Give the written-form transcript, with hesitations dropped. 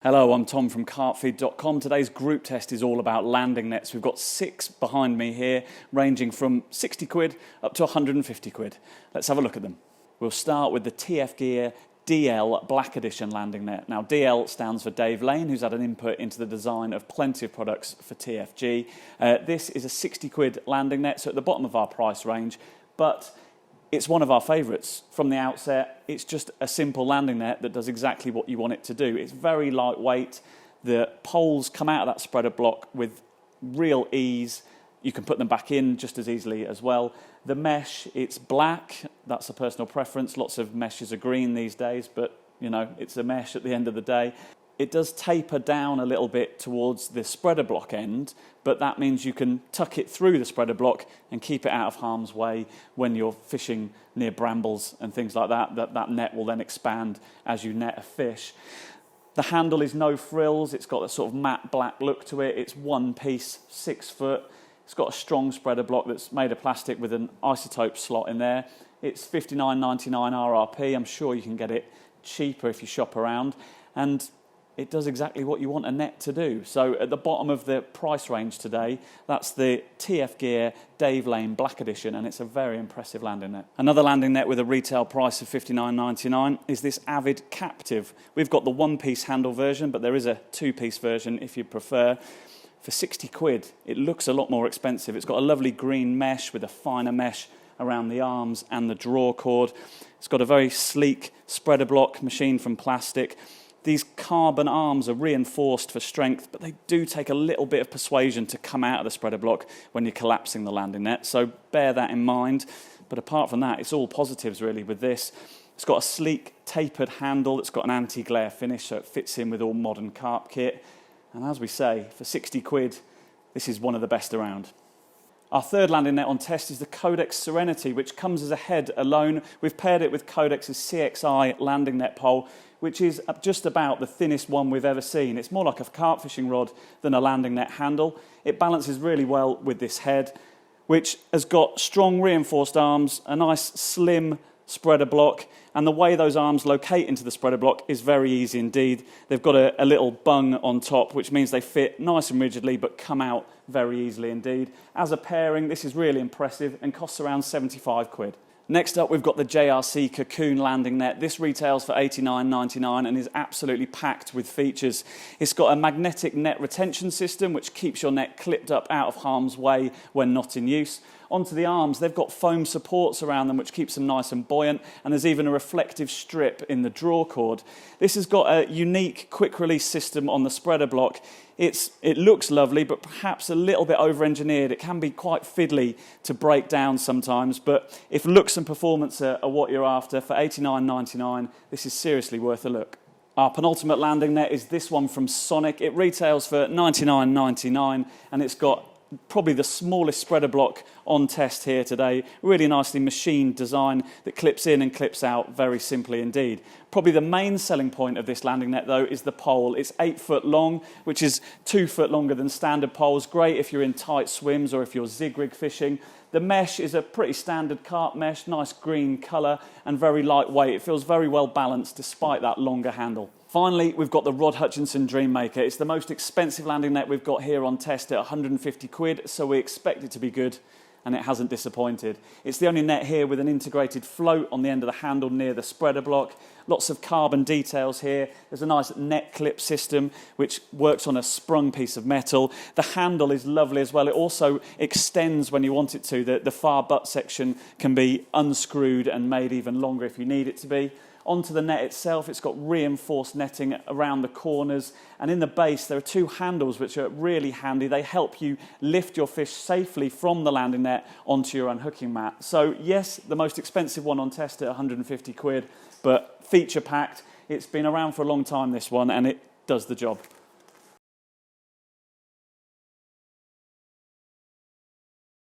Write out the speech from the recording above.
Hello, I'm Tom from Carpfeed.com. Today's group test is all about landing nets. We've got 6 behind me here, ranging from 60 quid up to 150 quid. Let's have a look at them. We'll start with the TF Gear DL Black Edition landing net. Now, DL stands for Dave Lane, who's had an input into the design of plenty of products for TFG. This is a 60 quid landing net, so at the bottom of our price range, but it's one of our favourites. From the outset, it's just a simple landing net that does exactly what you want it to do. It's very lightweight. The poles come out of that spreader block with real ease. You can put them back in just as easily as well. The mesh, it's black. That's a personal preference. Lots of meshes are green these days, but you know, it's a mesh at the end of the day. It does taper down a little bit towards the spreader block end, but that means you can tuck it through the spreader block and keep it out of harm's way when you're fishing near brambles and things like that. That net will then expand as you net a fish. The handle is no frills. It's got a sort of matte black look to it. It's one piece, 6 foot. It's got a strong spreader block that's made of plastic with an isotope slot in there. It's $59.99 RRP. I'm sure you can get it cheaper if you shop around. And it does exactly what you want a net to do. So at the bottom of the price range today, that's the TF Gear Dave Lane Black Edition, and it's a very impressive landing net. Another landing net with a retail price of $59.99 is this Avid Captive. We've got the one-piece handle version, but there is a 2-piece version if you prefer. For 60 quid, it looks a lot more expensive. It's got a lovely green mesh with a finer mesh around the arms and the draw cord. It's got a very sleek spreader block machined from plastic. These carbon arms are reinforced for strength, but they do take a little bit of persuasion to come out of the spreader block when you're collapsing the landing net, so bear that in mind. But apart from that, it's all positives really with this. It's got a sleek tapered handle that's got an anti-glare finish, so it fits in with all modern carp kit. And as we say, for 60 quid, this is one of the best around. Our third landing net on test is the Codex Serenity, which comes as a head alone. We've paired it with Codex's CXI landing net pole, which is just about the thinnest one we've ever seen. It's more like a carp fishing rod than a landing net handle. It balances really well with this head, which has got strong reinforced arms, a nice slim spreader block, and the way those arms locate into the spreader block is very easy indeed. They've got a little bung on top, which means they fit nice and rigidly but come out very easily indeed. As a pairing, this is really impressive and costs around 75 quid. Next up, we've got the JRC Cocoon landing net. This retails for $89.99 and is absolutely packed with features. It's got a magnetic net retention system, which keeps your net clipped up out of harm's way when not in use. Onto the arms, they've got foam supports around them, which keeps them nice and buoyant, and there's even a reflective strip in the draw cord. This has got a unique quick-release system on the spreader block. It looks lovely, but perhaps a little bit over-engineered. It can be quite fiddly to break down sometimes, but if looks and performance are what you're after, for $89.99, this is seriously worth a look. Our penultimate landing net is this one from Sonic. It retails for $99.99, and it's got probably the smallest spreader block on test here today. Really nicely machined design that clips in and clips out very simply indeed. Probably the main selling point of this landing net though is the pole. It's 8 foot long, which is 2 foot longer than standard poles. Great if you're in tight swims or if you're zig rig fishing. The mesh is a pretty standard carp mesh, nice green colour and very lightweight. It feels very well balanced despite that longer handle. Finally, we've got the Hutchinson Dreammaker. It's the most expensive landing net we've got here on test at 150 quid, so we expect it to be good, and it hasn't disappointed. It's the only net here with an integrated float on the end of the handle near the spreader block. Lots of carbon details here. There's a nice net clip system which works on a sprung piece of metal. The handle is lovely as well. It also extends when you want it to. The far butt section can be unscrewed and made even longer if you need it to be. Onto the net itself, it's got reinforced netting around the corners, and in the base there are 2 handles which are really handy. They help you lift your fish safely from the landing net onto your unhooking mat. So yes, the most expensive one on test at 150 quid, but feature packed. It's been around for a long time, this one, and it does the job.